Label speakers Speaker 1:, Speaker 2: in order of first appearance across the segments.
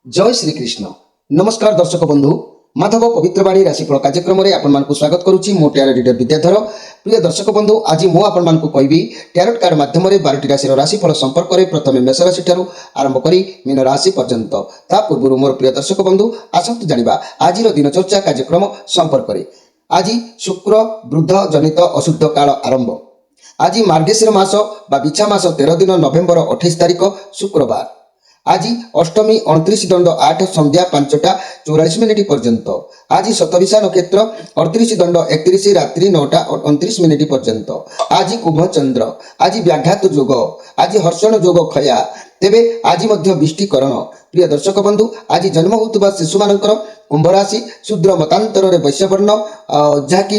Speaker 1: जय श्री कृष्ण। नमस्कार दर्शक बंधु, माधव पवित्रवाणी राशिफल कार्यक्रम में आपण मानकु स्वागत करुच्ची। मो टैरोट रीडर विद्याधर। प्रिय दर्शक बंधु, आज मु आपण मानकु कहबी टैरोट कार्ड माध्यम 12टी राशि राशिफल संपर्क में प्रथम मेष राशि ठारू आरंभ करी मीन राशि पर्यंत। ता पूर्व मोर प्रिय दर्शक बंधु आसंतु जानिबा आज दिन चर्चा कार्यक्रम संपर्क में। आज शुक्र वृद्ध जनित अशुद्ध काल आरंभ। आज मार्गशीर मास बा बिछा मास 13 दिन नवेम्बर 28 तारिख शुक्रवार। आज अष्टमी 29 दंड 8 संध्या 5:44 पर्यंत। आज शतभिषा नक्षत्र 38 दंड 31 रात्रि 9:29 पर्यंत। आज कुंभ चंद्र। आज व्याघात योग। आज हर्षण योग खया। तेबे आज मध्य विष्टिकरण। प्रिय दर्शक बंधु, आज जन्म होता शिशु मानकर कुंभ राशि शूद्र मतांतर वैश्यवर्ण जहाँकि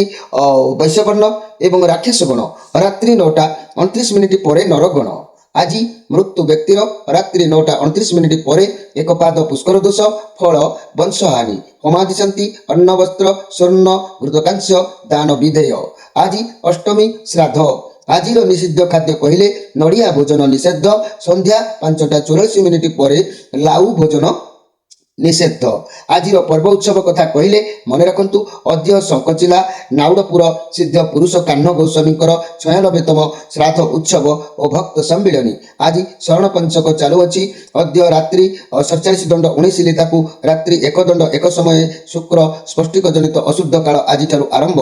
Speaker 1: वैश्यवर्ण एवं राक्षस गण रात्रि 9:29 पर नरगण। आज मृत्यु व्यक्तिर रात्रि 9:29 पर एक पाद पुष्कर दोष फल वंशहानि होमादि शांति अन्न वस्त्र स्वर्ण घृतकांस्य दान विधेय। आज अष्टमी श्राद्ध। आज निषिद्ध खाद्य कहले नड़िया भोजन निषेध। संध्या 5:84 पर लाउ भोजन निषेध। आज पर्व उत्सव कथा कहले मन रखु अद्य शंखचिला नाउड़पुर सिद्ध पुरुष काह्न गोस्वामी 96तम श्राद्ध उत्सव और भक्त सम्मिलनी। आज शरण पंचक चालू अच्छी। अद्य रात्रि 47 दंड 19 लिताकू रात्रि 1 दंड 1 समय शुक्र स्पष्टिक जनित अशुद्ध काल आज आरंभ।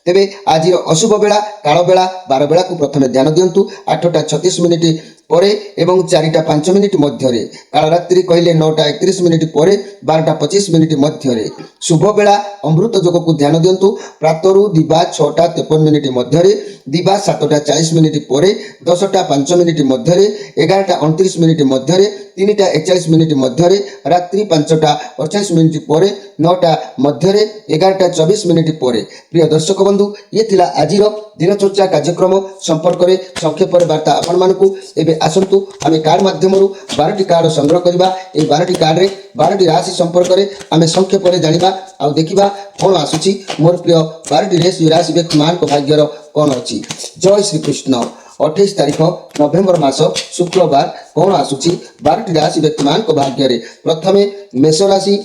Speaker 1: तेबे आज अशुभ बेला काल बेला 12 बेला को प्रथम ध्यान दिंतु। 8:36 पर एवं 4:05 मध्य। काल रात्रि कहले 9:31 पर 12:25 मध्य। शुभ बेला अमृत योग को ध्यान दिंतु। प्रातरु दिवा 6:53 मध्य। दिवा 7:40 पर 10:05 मध्य। 11:29 मध्य। 3:41 मध्य। रात्रि 5:48 पर 9टा मध्य। 11:24 पर। प्रिय दर्शक बंधु, ये थिला आजिर दिन चर्चा कार्यक्रम संपर्क में संक्षेप वार्ता आपण मानकु। एबे आसंतु आमे कार्ड माध्यम 12टी कार्ड संग्रह करबा। ए 12टी कार्ड रे 12टी राशि संपर्क में आमे संक्षेप में जानिबा आ देखिबा कोन आसुची मोर प्रिय 12टी राशि व्यक्ति मान को भाग्यर कोन अछि। जय श्री कृष्ण। 28 तारिख नवेम्बर मास शुक्रवार कोन आसुची 12टी राशि व्यक्ति मान को भाग्य रे। प्रथमे मेष राशि।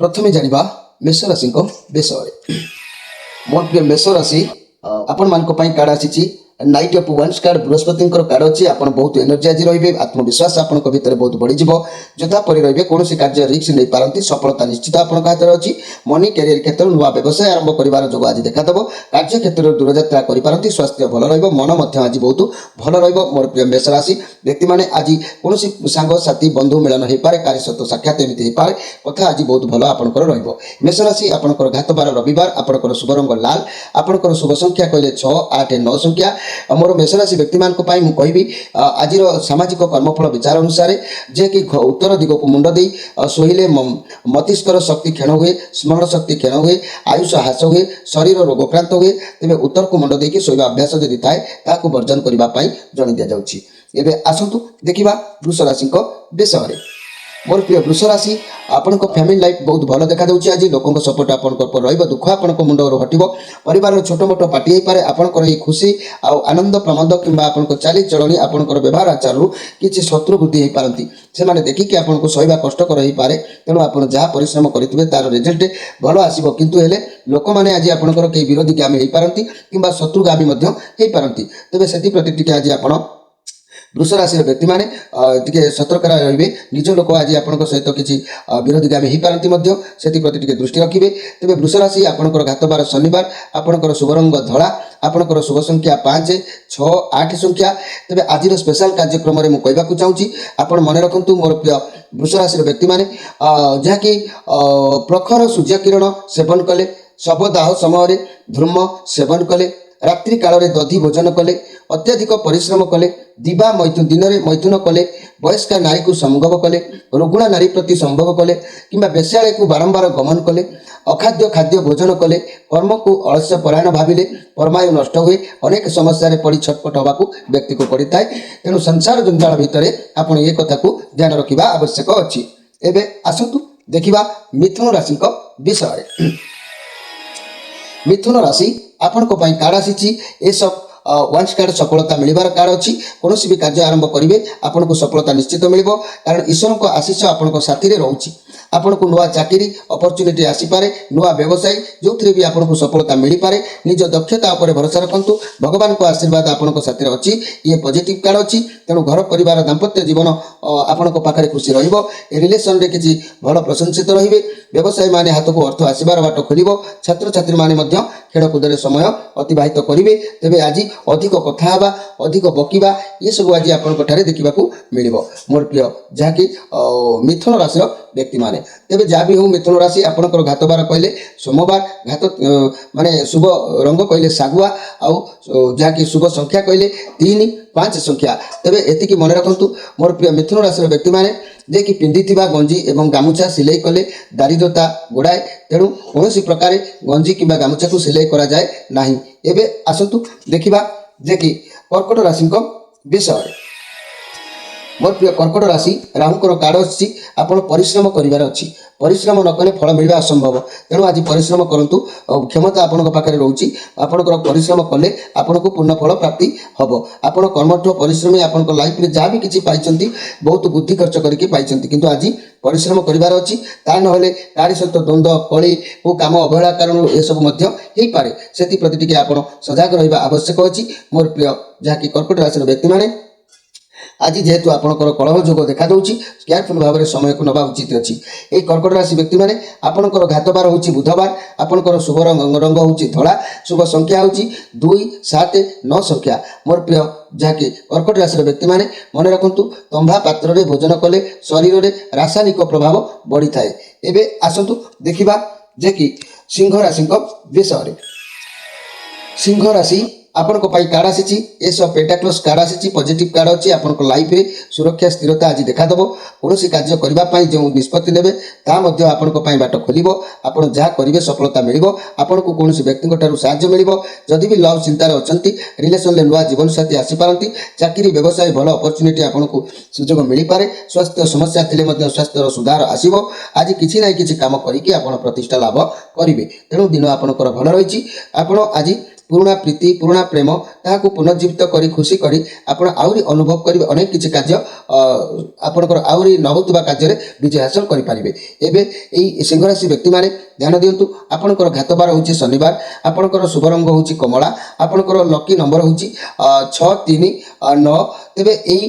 Speaker 1: प्रथमे जानिबा मेष राशि को विषय। मोर प्रिय मेष राशि आपण मान को पई कार्ड आसी नाइट ऑफ वंस कार्ड बृहस्पति कार्ड अच्छी। आपण बहुत एनर्जाइज रहिबे। आत्मविश्वास आपण को भीतर बहुत बढ़ी जिवो। जोधा परि रहिबे। कोनोसी कार्य रिस्क नै पारंती। सफलता निश्चित आपण का हाथ अछि। मनी कैरियर क्षेत्र नुवा व्यवसाय आरंभ करिवार जोग आज देखा दबो। कार्य क्षेत्र दूर यात्रा करि पारंती। स्वास्थ्य भल रहिबो। मन मध्य आज बहुत भल रहिबो। मोर प्रिय मेष राशि व्यक्ति माने आज कोनोसी सांग साथी बंधु मिलन हे पारे। कार्य सत्य साक्षात एमिति हे पारे। कथा आज बहुत भल आपण को रहिबो। मेष राशि आपण को घात बार रविवार। आपण को शुभ रंग लाल। आपण को शुभ संख्या कहले 6 8 9 संख्या। मोर मेष राशि व्यक्ति मान को पाई मु कहबी आज सामाजिक कर्मफल विचार अनुसार जे कि उत्तर दिग को मुंड दे सोहिले मस्तिष्क शक्ति क्षण हुए। स्मरण शक्ति क्षण हुए। आयुष ह्रास हुए। शरीर रोगक्रांत हुए। तेज उत्तर को मुंड देकी शोवा अभ्यास जदि थाए ताकू वर्जन करने जन दि जाउछि। एबे आसंतु देखिबा वृष राशि विषय। मोर प्रिय वृष राशि आपण फैमिली लाइफ बहुत भल देखा जाउछि। आज लोकों सपोर्ट आपण पर रहिबो। दुख आपण मुंडर हटिबो। परिवार छोट मोट पार्टी हे पारे। आपण ये खुशी आ आनंद प्रमोद किंबा आपण चाली चलनी आपण व्यवहार आचार किसी शत्रु वृद्धि हो पारती। से माने देखिकी आपण को सहवा कष्टकर हो पारे। तेणु आप जहाँ परिश्रम करेंगे तार रिजल्ट भल आसो। किंतु हेले लोक मैंने आज आपंकर कई विरोधी गामी हो पारती किंबा शत्रु गामी हो पारती। तेज से प्रति आज आप वृष राशि व्यक्ति माने टिके सतर्क रहिबे। निज लोक आज आपन सहित किसी विरोधीगामी हो पारती से प्रति टिके दृष्टि रखिए। तेज वृष राशि आपंकर घात बार शनिवार। आपंकर शुभ रंग धला। आपंकर शुभ संख्या 5 6 8 संख्या। तेज आज स्पेशल कार्यक्रम में मुझे कहवाक चाहूँगी आपण मन रखु मोर प्रिय वृष राशि व्यक्ति माने जहाँकि प्रखर सूर्य किरण सेवन कले। शवदाह समय धूम सेवन कले। रात्रि काल में दधि भोजन कले। अत्यधिक परिश्रम कले। दिवा दिन में मैथुन कले। वयस्क नारी को संभोग कले। रुग्ण नारी प्रति संभोग कले किंबा वेश्यालय को बारंबार गमन कले। अखाद्य खाद्य भोजन कले। कर्म को अलस्य परायण भाविले परमायु नष्ट हुए। अनेक समस्या पड़ी छटपट होगा व्यक्ति को पड़ी थाए। तेणु संसार जंजाल भितर आपण ये कथा को ध्यान रखा आवश्यक अच्छी। एबे आसतु देखिबा मिथुन राशि विषय। मिथुन राशि आपण कार्ड आसी सब ୱାନ୍ସ କାର୍ଡ଼ ସଫଳତା ମିଳିବାର କାର୍ଡ଼ ଅଛି। କୌଣସି ବି କାର୍ଯ୍ୟ ଆରମ୍ଭ କରିବେ ଆପଣଙ୍କୁ ସଫଳତା ନିଶ୍ଚିତ ମିଳିବ, କାରଣ ଈଶ୍ୱରଙ୍କ ଆଶୀଷ ଆପଣଙ୍କ ସାଥିରେ ରହୁଛି। ଆପଣଙ୍କୁ ନୂଆ ଚାକିରି ଅପରଚ୍ୟୁନିଟି ଆସିପାରେ, ନୂଆ ବ୍ୟବସାୟ ଯେଉଁଥିରେ ବି ଆପଣଙ୍କୁ ସଫଳତା ମିଳିପାରେ। ନିଜ ଦକ୍ଷତା ଉପରେ ଭରସା ରଖନ୍ତୁ, ଭଗବାନଙ୍କ ଆଶୀର୍ବାଦ ଆପଣଙ୍କ ସାଥିରେ ଅଛି। ଇଏ ପଜିଟିଭ୍ କାର୍ଡ଼ ଅଛି। ତେଣୁ ଘର ପରିବାର ଦାମ୍ପତ୍ୟ ଜୀବନ ଆପଣଙ୍କ ପାଖରେ ଖୁସି ରହିବ। ଏ ରିଲେସନରେ କିଛି ଭଲ ପ୍ରଶଂସିତ ରହିବେ। ବ୍ୟବସାୟୀମାନେ ହାତକୁ ଅର୍ଥ ଆସିବାର ବାଟ ଖୋଲିବ। ଛାତ୍ରଛାତ୍ରୀମାନେ ମଧ୍ୟ ଖେଳକୁଦରେ ସମୟ ଅତିବାହିତ କରିବେ। ତେବେ ଆଜି ଅଧିକ କଥା ହେବା, ଅଧିକ ବକିବା ଏସବୁ ଆଜି ଆପଣଙ୍କ ଠାରେ ଦେଖିବାକୁ ମିଳିବ ମୋର ପ୍ରିୟ ଯାହାକି ମିଥୁନ ରାଶିର ବ୍ୟକ୍ତିମାନେ। ତେବେ ଯାହା ବି ହେଉ ମିଥୁନ ରାଶି ଆପଣଙ୍କର ଘାତବାର କହିଲେ ସୋମବାର, ଘାତ ମାନେ ଶୁଭ ରଙ୍ଗ କହିଲେ ଶାଗୁଆ, ଆଉ ଯାହାକି ଶୁଭ ସଂଖ୍ୟା କହିଲେ 3, 5 ସଂଖ୍ୟା। ତେବେ ଏତିକି ମନେ ରଖନ୍ତୁ ମୋର ପ୍ରିୟ ମିଥୁନ ରାଶିର ବ୍ୟକ୍ତିମାନେ ଯେ କି ପିନ୍ଧିଥିବା ଗଞ୍ଜି ଏବଂ ଗାମୁଛା ସିଲେଇ କଲେ ଦାରିଦ୍ରତା ଗୋଡ଼ାଏ। ତେଣୁ କୌଣସି ପ୍ରକାର ଗଞ୍ଜି କିମ୍ବା ଗାମୁଛାକୁ ସିଲେଇ କରାଯାଏ ନାହିଁ। ଏବେ ଆସନ୍ତୁ ଦେଖିବା ଯେ କି କର୍କଟ ରାଶିଙ୍କ ବିଷୟରେ। ମୋର ପ୍ରିୟ କର୍କଟ ରାଶି, ରାହୁଙ୍କର କାର୍ଡ଼ ଆସିଛି। ଆପଣ ପରିଶ୍ରମ କରିବାର ଅଛି। ପରିଶ୍ରମ ନ କଲେ ଫଳ ମିଳିବା ଅସମ୍ଭବ। ତେଣୁ ଆଜି ପରିଶ୍ରମ କରନ୍ତୁ। କ୍ଷମତା ଆପଣଙ୍କ ପାଖରେ ରହୁଛି। ଆପଣଙ୍କର ପରିଶ୍ରମ କଲେ ଆପଣଙ୍କୁ ପୂର୍ଣ୍ଣ ଫଳ ପ୍ରାପ୍ତି ହେବ। ଆପଣ କର୍ମଠ ପରିଶ୍ରମୀ ଆପଣଙ୍କ ଲାଇଫରେ ଯାହା ବି କିଛି ପାଇଛନ୍ତି ବହୁତ ବୁଦ୍ଧି ଖର୍ଚ୍ଚ କରିକି ପାଇଛନ୍ତି, କିନ୍ତୁ ଆଜି ପରିଶ୍ରମ କରିବାର ଅଛି। ତା ନହେଲେ ତାରି ସହିତ ଦ୍ୱନ୍ଦ୍ୱ କଳି ଓ କାମ ଅବହେଳା କାରଣରୁ ଏସବୁ ମଧ୍ୟ ହେଇପାରେ। ସେଥିପ୍ରତି ଟିକେ ଆପଣ ସଜାଗ ରହିବା ଆବଶ୍ୟକ ଅଛି ମୋର ପ୍ରିୟ ଯାହାକି କର୍କଟ ରାଶିର ବ୍ୟକ୍ତିମାନେ। ଆଜି ଯେହେତୁ ଆପଣଙ୍କର କଳହ ଯୋଗ ଦେଖାଦେଉଛି, କେୟାରଫୁଲ୍ ଭାବରେ ସମୟକୁ ନେବା ଉଚିତ ଅଛି। ଏହି କର୍କଟ ରାଶି ବ୍ୟକ୍ତିମାନେ ଆପଣଙ୍କର ଘାତବାର ହେଉଛି ବୁଧବାର। ଆପଣଙ୍କର ଶୁଭ ରଙ୍ଗ ହେଉଛି ଧଳା, ଶୁଭ ସଂଖ୍ୟା ହେଉଛି 2, 7, 9 ସଂଖ୍ୟା। ମୋର ପ୍ରିୟ ଯାହାକି କର୍କଟ ରାଶିର ବ୍ୟକ୍ତିମାନେ ମନେ ରଖନ୍ତୁ, ତମ୍ଭା ପାତ୍ରରେ ଭୋଜନ କଲେ ଶରୀରରେ ରାସାୟନିକ ପ୍ରଭାବ ବଢ଼ିଥାଏ। ଏବେ ଆସନ୍ତୁ ଦେଖିବା ଯେ କି ସିଂହ ରାଶିଙ୍କ ବିଷୟରେ। ସିଂହ ରାଶି ଆପଣଙ୍କ ପାଇଁ କାର୍ଡ଼ ଆସିଛି। ଏସ ଅଫ୍ ପେଣ୍ଟାକ୍ଲସ୍ କାର୍ଡ଼ ଆସିଛି। ପଜିଟିଭ୍ କାର୍ଡ଼ ଅଛି। ଆପଣଙ୍କ ଲାଇଫରେ ସୁରକ୍ଷା ସ୍ଥିରତା ଆଜି ଦେଖାଦେବ। କୌଣସି କାର୍ଯ୍ୟ କରିବା ପାଇଁ ଯେଉଁ ନିଷ୍ପତ୍ତି ନେବେ ତାହା ମଧ୍ୟ ଆପଣଙ୍କ ପାଇଁ ବାଟ ଖୋଲିବ। ଆପଣ ଯାହା କରିବେ ସଫଳତା ମିଳିବ। ଆପଣଙ୍କୁ କୌଣସି ବ୍ୟକ୍ତିଙ୍କ ଠାରୁ ସାହାଯ୍ୟ ମିଳିବ। ଯଦି ବି ଲଭ୍ ଚିନ୍ତାରେ ଅଛନ୍ତି, ରିଲେସନରେ ନୂଆ ଜୀବନସାଥୀ ଆସିପାରନ୍ତି। ଚାକିରି ବ୍ୟବସାୟ ଭଲ ଅପରଚ୍ୟୁନିଟି ଆପଣଙ୍କୁ ସୁଯୋଗ ମିଳିପାରେ। ସ୍ୱାସ୍ଥ୍ୟ ସମସ୍ୟା ଥିଲେ ମଧ୍ୟ ସ୍ୱାସ୍ଥ୍ୟର ସୁଧାର ଆସିବ। ଆଜି କିଛି ନାହିଁ କିଛି କାମ କରିକି ଆପଣ ପ୍ରତିଷ୍ଠା ଲାଭ କରିବେ। ତେଣୁ ଦିନ ଆପଣଙ୍କର ଭଲ ରହିଛି। ଆପଣ ଆଜି ପୁରୁଣା ପ୍ରୀତି, ପୁରୁଣା ପ୍ରେମ ତାହାକୁ ପୁନର୍ଜୀବିତ କରି ଖୁସି କରି ଆପଣ ଆହୁରି ଅନୁଭବ କରିବେ। ଅନେକ କିଛି କାର୍ଯ୍ୟ ଆପଣଙ୍କର ଆହୁରି ନ ହେଉଥିବା କାର୍ଯ୍ୟରେ ବିଜୟ ହାସଲ କରିପାରିବେ। ଏବେ ଏହି ସିଂହରାଶି ବ୍ୟକ୍ତିମାନେ ଧ୍ୟାନ ଦିଅନ୍ତୁ, ଆପଣଙ୍କର ଘାତବାର ହେଉଛି ଶନିବାର। ଆପଣଙ୍କର ଶୁଭ ରଙ୍ଗ ହେଉଛି କମଳା। ଆପଣଙ୍କର ଲକି ନମ୍ବର ହେଉଛି 6, 3, 9। ତେବେ ଏହି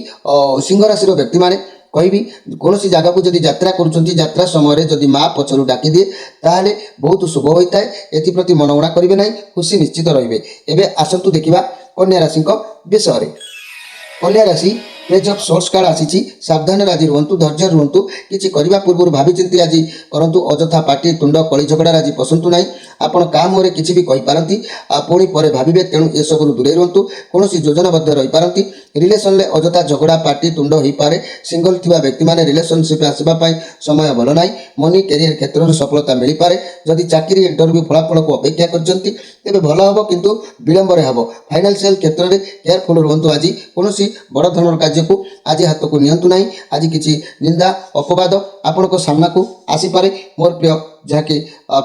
Speaker 1: ସିଂହରାଶିର ବ୍ୟକ୍ତିମାନେ କହିବି, କୌଣସି ଜାଗାକୁ ଯଦି ଯାତ୍ରା କରୁଛନ୍ତି, ଯାତ୍ରା ସମୟରେ ଯଦି ମା ପଛରୁ ଡାକିଦିଏ ତାହେଲେ ବହୁତ ଶୁଭ ହୋଇଥାଏ। ଏଥିପ୍ରତି ମନଗଣା କରିବେ ନାହିଁ, ଖୁସି ନିଶ୍ଚିତ ରହିବେ। ଏବେ ଆସନ୍ତୁ ଦେଖିବା କନ୍ୟା ରାଶିଙ୍କ ବିଷୟରେ। କନ୍ୟା ରାଶି ପେଜ୍ ଅଫ୍ ସୋର୍ସ କାର୍ଡ଼ ଆସିଛି। ସାବଧାନରେ ଆଜି ରୁହନ୍ତୁ, ଧୈର୍ଯ୍ୟ ରୁହନ୍ତୁ। କିଛି କରିବା ପୂର୍ବରୁ ଭାବିଚିନ୍ତି ଆଜି କରନ୍ତୁ। ଅଯଥା ପାଟି ତୁଣ୍ଡ କଳି ଝଗଡ଼ାରେ ଆଜି ପଶନ୍ତୁ ନାହିଁ। ଆପଣ କାହା ମୁହଁରେ କିଛି ବି କହିପାରନ୍ତି, ପୁଣି ପରେ ଭାବିବେ। ତେଣୁ ଏସବୁରୁ ଦୂରେଇ ରୁହନ୍ତୁ। କୌଣସି ଯୋଜନାବଦ୍ଧ ରହିପାରନ୍ତି। ରିଲେସନରେ ଅଯଥା ଝଗଡ଼ା ପାଟି ତୁଣ୍ଡ ହୋଇପାରେ। ସିଙ୍ଗଲ ଥିବା ବ୍ୟକ୍ତିମାନେ ରିଲେସନସିପ୍ ଆସିବା ପାଇଁ ସମୟ ଭଲ ନାହିଁ। ମନି କ୍ୟାରିୟର କ୍ଷେତ୍ରରେ ସଫଳତା ମିଳିପାରେ। ଯଦି ଚାକିରି ଇଣ୍ଟରଭ୍ୟୁ ଫଳାଫଳକୁ ଅପେକ୍ଷା କରିଛନ୍ତି ତେବେ ଭଲ ହେବ, କିନ୍ତୁ ବିଳମ୍ବରେ ହେବ। ଫାଇନାନ୍ସିଆଲ କ୍ଷେତ୍ରରେ କେୟାରଫୁଲ୍ ରୁହନ୍ତୁ। ଆଜି କୌଣସି ବଡ଼ ଧରଣର କାର୍ଯ୍ୟକୁ ଆଜି ହାତକୁ ନିଅନ୍ତୁ ନାହିଁ। ଆଜି କିଛି ନିନ୍ଦା ଅପବାଦ ଆପଣଙ୍କ ସାମ୍ନାକୁ ଆସିପାରେ ମୋର ପ୍ରିୟ ଯାହାକି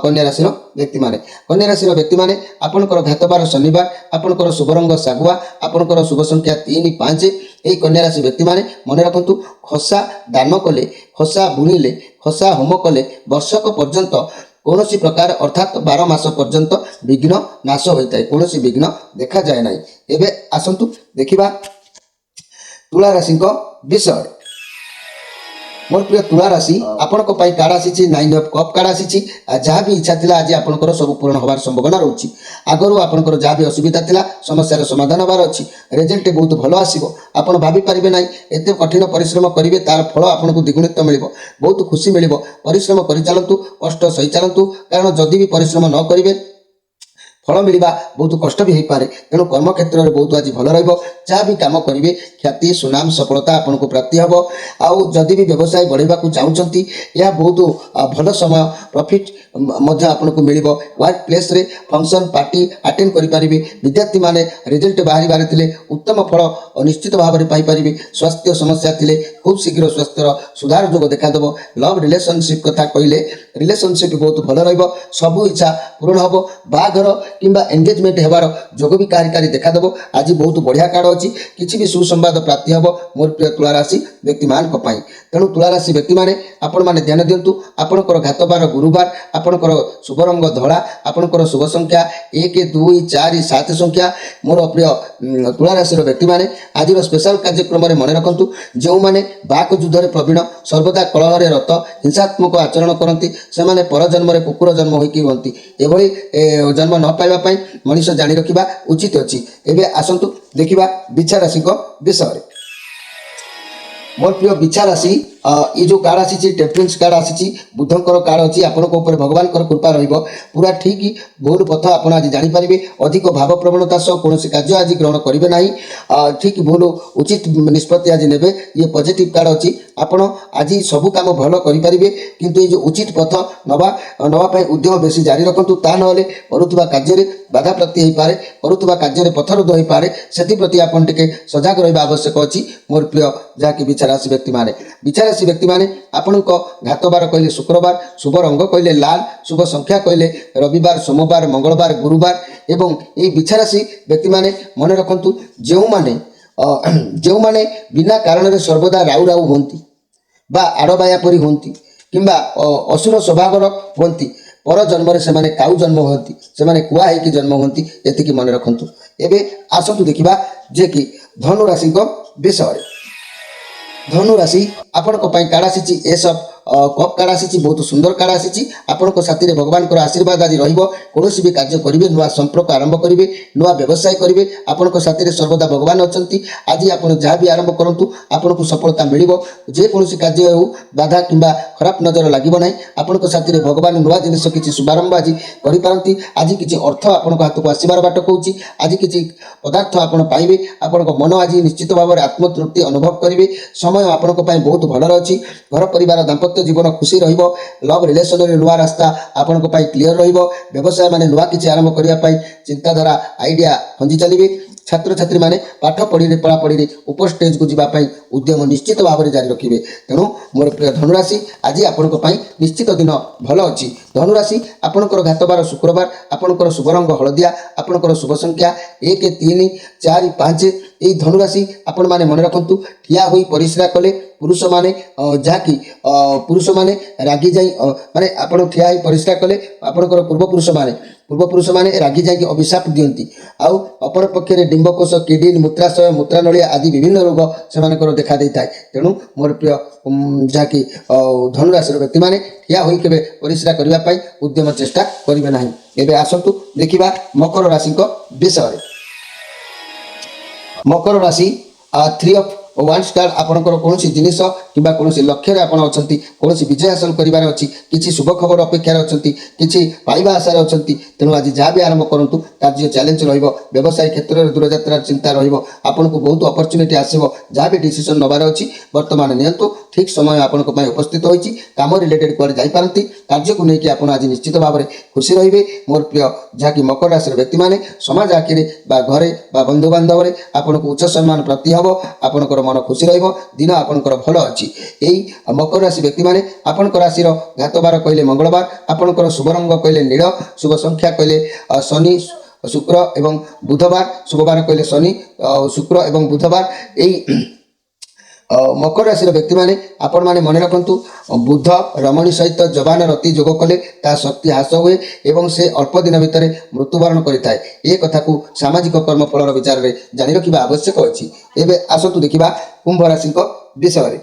Speaker 1: କନ୍ୟା ରାଶିର ବ୍ୟକ୍ତିମାନେ। କନ୍ୟା ରାଶିର ବ୍ୟକ୍ତିମାନେ ଆପଣଙ୍କର ଘାତବାର ଶନିବାର। ଆପଣଙ୍କର ଶୁଭ ରଙ୍ଗ ଶାଗୁଆ। ଆପଣଙ୍କର ଶୁଭ ସଂଖ୍ୟା 3, 5। ଏହି କନ୍ୟା ରାଶି ବ୍ୟକ୍ତିମାନେ ମନେ ରଖନ୍ତୁ, ଖସା ଦାନ କଲେ, ଖସା ବୁଣିଲେ, ଖସା ହୋମ କଲେ ବର୍ଷକ ପର୍ଯ୍ୟନ୍ତ କୌଣସି ପ୍ରକାର ଅର୍ଥାତ୍ 12 ମାସ ପର୍ଯ୍ୟନ୍ତ ବିଘ୍ନ ନାଶ ହୋଇଥାଏ। କୌଣସି ବିଘ୍ନ ଦେଖାଯାଏ ନାହିଁ। ଏବେ ଆସନ୍ତୁ ଦେଖିବା ତୁଳା ରାଶିଙ୍କ ବିଷୟରେ। ମୋର ପ୍ରିୟ ତୁଳା ରାଶି, ଆପଣଙ୍କ ପାଇଁ କାର୍ଡ଼ ଆସିଛି 9 ଅଫ୍ କପ୍ କାର୍ଡ଼ ଆସିଛି। ଯାହା ବି ଇଚ୍ଛା ଥିଲା ଆଜି ଆପଣଙ୍କର ସବୁ ପୂରଣ ହେବାର ସମ୍ଭାବନା ରହୁଛି। ଆଗରୁ ଆପଣଙ୍କର ଯାହା ବି ଅସୁବିଧା ଥିଲା ସମସ୍ୟାର ସମାଧାନ ହେବାର ଅଛି। ରେଜଲ୍ଟ ବହୁତ ଭଲ ଆସିବ। ଆପଣ ଭାବିପାରିବେ ନାହିଁ, ଏତେ କଠିନ ପରିଶ୍ରମ କରିବେ ତାର ଫଳ ଆପଣଙ୍କୁ ଦ୍ୱିଗୁଣିତ ମିଳିବ। ବହୁତ ଖୁସି ମିଳିବ। ପରିଶ୍ରମ କରିଚାଲନ୍ତୁ, କଷ୍ଟ ସହିଚାଲନ୍ତୁ, କାରଣ ଯଦି ବି ପରିଶ୍ରମ ନ କରିବେ ଫଳ ମିଳିବା ବହୁତ କଷ୍ଟ ବି ହୋଇପାରେ। ତେଣୁ କର୍ମକ୍ଷେତ୍ରରେ ବହୁତ ଆଜି ଭଲ ରହିବ। ଯାହା ବି କାମ କରିବେ ଖ୍ୟାତି, ସୁନାମ, ସଫଳତା ଆପଣଙ୍କୁ ପ୍ରାପ୍ତି ହେବ। ଆଉ ଯଦି ବି ବ୍ୟବସାୟ ବଢ଼ାଇବାକୁ ଚାହୁଁଛନ୍ତି ଏହା ବହୁତ ଭଲ ସମୟ। ପ୍ରଫିଟ୍ ମଧ୍ୟ ଆପଣଙ୍କୁ ମିଳିବ। ୱାର୍କ ପ୍ଲେସ୍ରେ ଫଙ୍କସନ୍ ପାର୍ଟି ଆଟେଣ୍ଡ କରିପାରିବେ। ବିଦ୍ୟାର୍ଥୀମାନେ ରେଜଲ୍ଟ ବାହାରିବାରେ ଥିଲେ ଉତ୍ତମ ଫଳ ନିଶ୍ଚିତ ଭାବରେ ପାଇପାରିବେ। ସ୍ୱାସ୍ଥ୍ୟ ସମସ୍ୟା ଥିଲେ ଖୁବ୍ ଶୀଘ୍ର ସ୍ୱାସ୍ଥ୍ୟର ସୁଧାର ଯୋଗ ଦେଖାଦେବ। ଲଭ୍ ରିଲେସନସିପ୍ କଥା କହିଲେ ରିଲେସନସିପ୍ ବହୁତ ଭଲ ରହିବ। ସବୁ ଇଚ୍ଛା ପୂରଣ ହେବ। ବାହାଘର किंबा एंगेजमेंट हेबार जोग भी कारी देखादेव। आज बहुत बढ़िया कार्ड अच्छी किसी भी सुसंवाद प्राप्ति हम मोर प्रिय तुला राशि व्यक्ति मान तेणु तुला राशि व्यक्ति मैंने आपण मैंने ध्यान दिंतु आपणकर घातबार गुरुवार आपणकर शुभ रंग धड़ा आपणकर शुभ संख्या 1 2 4 7 संख्या मोर प्रिय तुला राशि व्यक्ति मैंने आज स्पेशल कार्यक्रम में मन रखु जो मैंने बाक युद्ध में प्रवीण सर्वदा कलह रत हिंसात्मक आचरण करती से परजन्म कुकुर जन्म होती एभली जन्म न पाइबापी मनीष जाणी रखा उचित अच्छी। एवं आसतु देखा बिछा राशि विषय मोर प्रिय बिछा राशि ये जो कार्ड आसी टेम्परेंस कार्ड आसी बुधंकर कार्ड अच्छी आपण भगवान कृपा पूरा ठीक भूल पथ आप आज जानीपारे अधिक भाव प्रवणता सह कौन कार्य आज ग्रहण करेंगे ना ठीक भूल उचित निष्पत्ति आज ने ये पॉजिटिव कार्ड अच्छी आपण आज सबू कम भल करेंगे किंतु ये जो उचित पथ नवापाई उद्यम बेसी जारी रखु ता ना करुवा कार्य बाधा प्राप्ति हो पाए करुवा कार्य पथरोध हो पाए से आपन टिके सजग रहा आवश्यक अच्छी मोर प्रिय जहाँकि बिछा राशि व्यक्ति मैंने बिछा राशि व्यक्ति मैंने आपण घातबार कहले शुक्रवार शुभ रंग कहले लाल शुभ संख्या कहले रविवार सोमवार मंगलवार गुरुवार एवं ये बिछा राशि व्यक्ति मैंने मन रखु जो माने बिना कारण सर्वदा राउ राउ होती बा आड़बाया परी होती किंबा असुर स्वभाव होती पर जन्म से काउ जन्म होती से कुआ है जन्म होती ये मन रखु। एवं आसतु देखा जे कि धनु राशि विषय धनु राशि आपण कार्ड आसी एस कप कार्ड आसी बहुत सुंदर कार्ड आसी आपण साथी भगवान आशीर्वाद आज कौन भी कार्य करेंगे नुआ संपर्क आरंभ करेंगे नुआ व्यवसाय करेंगे आपण साथी सर्वदा भगवान अच्छा आज आप जहाँ भी आरंभ करूँ आपन को सफलता मिल जेकोसी कार्य हो बाधा किंबा खराब नजर लगे ना आपण साथी भगवान नुआ जिनिस किसी शुभारंभ आज करें आज किसी अर्थ आपण हाथ को आसबार बाट कौच आज किसी पदार्थ आप पाइबे आपण मन आज निश्चित भाव में आत्मतृप्ति अनुभव करेंगे समय आपण बहुत भल अच्छी घर परिवार दाम्पत्य जीवन खुशी लव रिलेशन नुआ रास्ता आपण क्लीयर व्यवसाय माने नुआ किसी आरंभ करने चिंताधारा आइडिया खंजी चलिए छात्र छात्री माने पाठ पढ़ी पढ़ापढ़ी ऊपर स्टेज को जावाई उद्यम निश्चित भाव में जारी रखिए। तेणु मोर प्रिय धनुराशि आज आपण निश्चित दिन भल अच्छी। धनुराशि आपणकर घातबार शुक्रवार आपणकर शुभ रंग हलदिया आपणकर शुभ संख्या 1 3 4 5 यही धनुराशि आपण माने मन रखु ठिया होई परिश्रा कले पुरुष माने जहाँकि पुरुष माने रागी जाई माने आपण ठिया होई परिश्रा कले आपणकर पूर्वपुरुष माने रागी जाई अभिशाप दियंती आउ अपर पक्षे डिंबकोश किडनी मूत्राशय मूत्रानली आदि विभिन्न रोग से देखा देता है। तेणु मोर प्रिय जहाँकि धनुराशि व्यक्ति मैंने ठिया होई केबे परिश्रा करने उद्यम चेष्टा करेंगे ना। एवं आसतु देखा मकर राशि विषय मकर राशि 3 ऑफ वांस कार्ड आपणकर कौन जिनिस कि कौन लक्ष्य आप कौन विजय हासिल कर अच्छी किसी शुभ खबर अपेक्षा अच्छा किसी पाइबा आशार अच्छा तेणु आज जहाँ भी आरंभ करूँ कार्य चैलेंज व्यवसाय क्षेत्र में दूरयात्रा चिंता आपन को बहुत अपॉर्चुनिटी आसो जहाँ भी डिसीजन नबार अच्छी बर्तमान नियंतु ठीक समय आपण उपस्थित होती कम रिलेटेड कुआड़े जापारती कार्य को लेकिन आप आज निश्चित भाव में खुशी रे। मोर प्रिय जहाँकि मकर राशि व्यक्ति मैंने समाज आखिरी घरे बंधु बांधव आपन को उच्च सम्मान प्राप्ति हम आपंकर मन खुशी दिन आपंकर भल अच्छी। यही मकर राशि व्यक्ति मैंने आपण राशि घातबार कहले मंगलवार आपंकर शुभ रंग कहले नील शुभ संख्या कहले शनि शुक्र एवं बुधवार शुभवार कहले शनि शुक्र एवं बुधवार यही मकर राशि व्यक्ति मैंने आपण मैंने मन रखु बुध रमणी सहित जवान रति जोग कले ता शक्ति ह्रास हुए एवं से अल्प दिन भितर मृत्युवरण करें ये कथा को सामाजिक कर्मफल विचार में जानी रखा आवश्यक अच्छी। एवं आसतु देखा कुंभ राशि विषय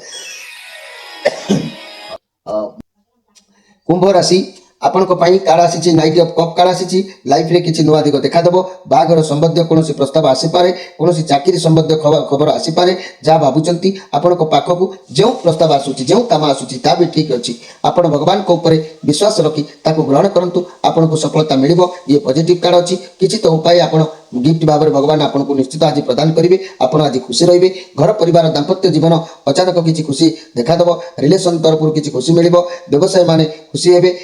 Speaker 1: कुंभ राशि आपण कार्ड आसी नाइट ऑफ कप कार्ड आसी लाइफ रे किसी नुआ दिग देखादेव बाघर संबंधी कौन प्रस्ताव आसीपे कौन चाकरी संबंधी खबर आसीपे जहाँ भावुंट आपण पाखक जो प्रस्ताव आसूँ जो कम आसूँ ता भी ठीक अच्छी आपण भगवान को ऊपर विश्वास रखी ताको ग्रहण करंतु आपण को सफलता मिल ये पॉजिटिव कार्ड अच्छी किसी तो उपाय आपण गिफ्ट भाव में भगवान आपन को निश्चित आज प्रदान करेंगे आपण आज खुशी रे घर परिवार दाम्पत्य जीवन अचानक किसी खुशी देखादेव रिलेशन तरफ किसी खुशी मिल व्यवसाय माने खुशी हे।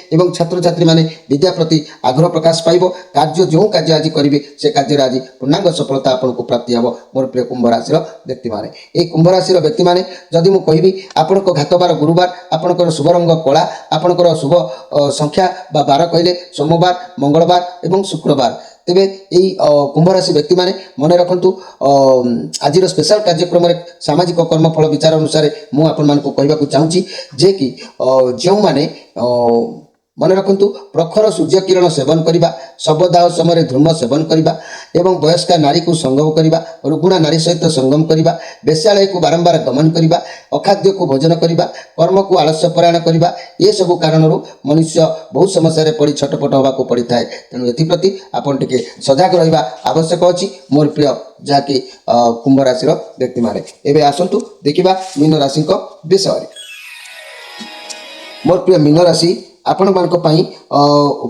Speaker 1: छात्र छात्री माने विद्या प्रति आग्रह प्रकाश पाइब कार्य जो कार्य आज करेंगे से कार्य आज पूर्णांग सफलता आपको प्राप्ति हे मोर प्रिय कुंभ राशि व्यक्ति मैंने ये कुंभ राशि व्यक्ति मैंने जदि मुझे कहबी आपण घातबार गुरुवार आपंकर शुभ रंग कला आपंकर शुभ संख्या बा बार कहले सोमवार मंगलवार एवं शुक्रवार तेबे यही कुंभ राशि व्यक्ति माने मन रखु आज स्पेशल कार्यक्रम सामाजिक कर्मफल विचार अनुसार मुझे चाहूँगी जे कि जो माने मन रखु प्रखर सूर्य किरण सेवन करने शवदाह समय धूम सेवन करने एवं वयस्का नारी को संगम करने रुग्णा नारी सहित संगम करने वेश्यालय को बारंबार गमन करने अखाद्य को भोजन करने कर्म को आलस्य परायण करने ये सब कारण मनुष्य बहुत समस्या पड़ी छटपट होगा पड़ी था तेणु एप्रति आपन टिके सजग रहा आवश्यक अच्छी मोर प्रिय जहाँकि कुंभ राशि व्यक्ति माने एवं आसतु देखा मीन राशि विषय मोर प्रिय मीन राशि आपण मानी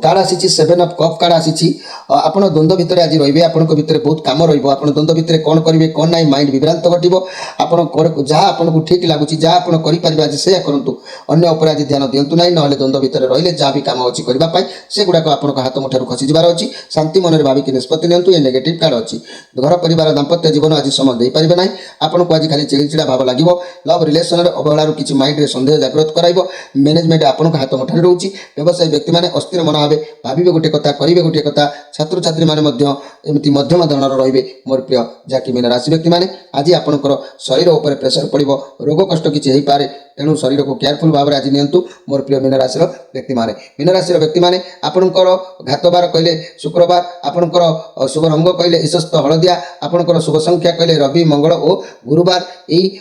Speaker 1: कार्ड आसी 7 ऑफ कप कार्ड आसी आप द्वंद्व भितर आज रही आपण भितर बहुत कम रहा द्वंद्व भितर कौन करेंगे कौन ना माइंड विभ्रांत घटो आप जहाँ आपको ठीक लगुच जहाँ आप करेंगे आज से करूँ अन्य उपर आज ध्यान दिंतु ना ना द्वंद्व भितर रही जहाँ भी कम अच्छी करने से गुड़ाक आप हाथ मुठार खसीजार अच्छी शांति मन में भाविक निष्पत्ति नियंतु ये नेगेटिव कार्ड अच्छी घर परिवार दाम्पत्य जीवन आज समय दे पारे ना आपको आज खाली चिड़चिड़ा भाव लगे लव रिलेसन अवहेलार किसी माइंड में सन्देह जागृत कराइब मैनेजमेंट आपको हाथ मुठार रोचे व्यवसायी व्यक्ति मैंने अस्थिर मन भाव भावे गोटे कथा करेंगे गोटे कथा छात्र छात्री मैंने मध्यम धरण रे मोर प्रिय जहाँकि मीन राशि व्यक्ति मैंने आज आपंकर शरीर उपर प्रेसर पड़ो रोग कष्ट किसी हो पारे तेणु शरीर को केयरफुल भाव आज नियंतु मोर प्रिय मीन राशि व्यक्ति मैंने मीन राशि व्यक्ति मैंने आपंकर घातबार कहले शुक्रवार आपंकर शुभ रंग कहले ईशस्त हलदिया आपंकर शुभ संख्या कहले रवि मंगल और गुरुवार यही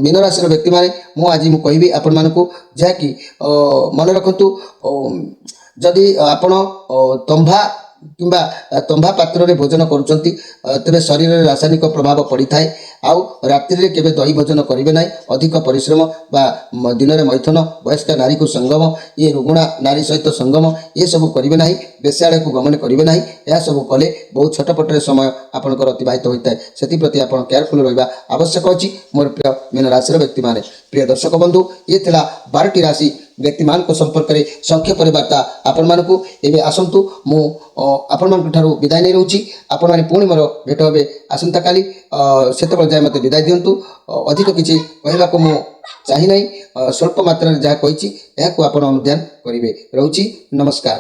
Speaker 1: मीन राशि व्यक्ति मैंने मुझे कहबी आपण मानकु जहाँकि मन रखु जदि आपण तंभा किंबा तंभा पात्र भोजन करुँच तेरे शरीर में रासायनिक प्रभाव पड़ी थाए आउ रात्रि केवे दही भोजन करेंगे ना अधिक परिश्रम बा दिन में मैथुन वयस्क नारी को संगम ये रुग्णा नारी सहित संगम ये सब करेंगे ना वेश्यालय को गमन करेंगे ना यह सब कले बहुत छटपटे समय आपंकर अतिबाहित होता है से प्रति आप केयरफुल रहा आवश्यक अच्छी मोर प्रिय मीन राशि व्यक्ति मैंने प्रिय दर्शक बंधु ये 12टी राशि व्यक्ति मान संपर्क में संक्षेप वार्ता आपण मानकु एबे आसंतु मु आपण मान ठारू विदाय नहीं रहूची आपण माने पुणी मोर भेट हे आसंता काली सेतबेले जाय मते विदाय दियंतु अधिक किछि कहला को मु चाहि नै स्वल्प मात्रा जहाँ कहिछि एहाकु आपण अनुध्यान करिवे रहूची नमस्कार।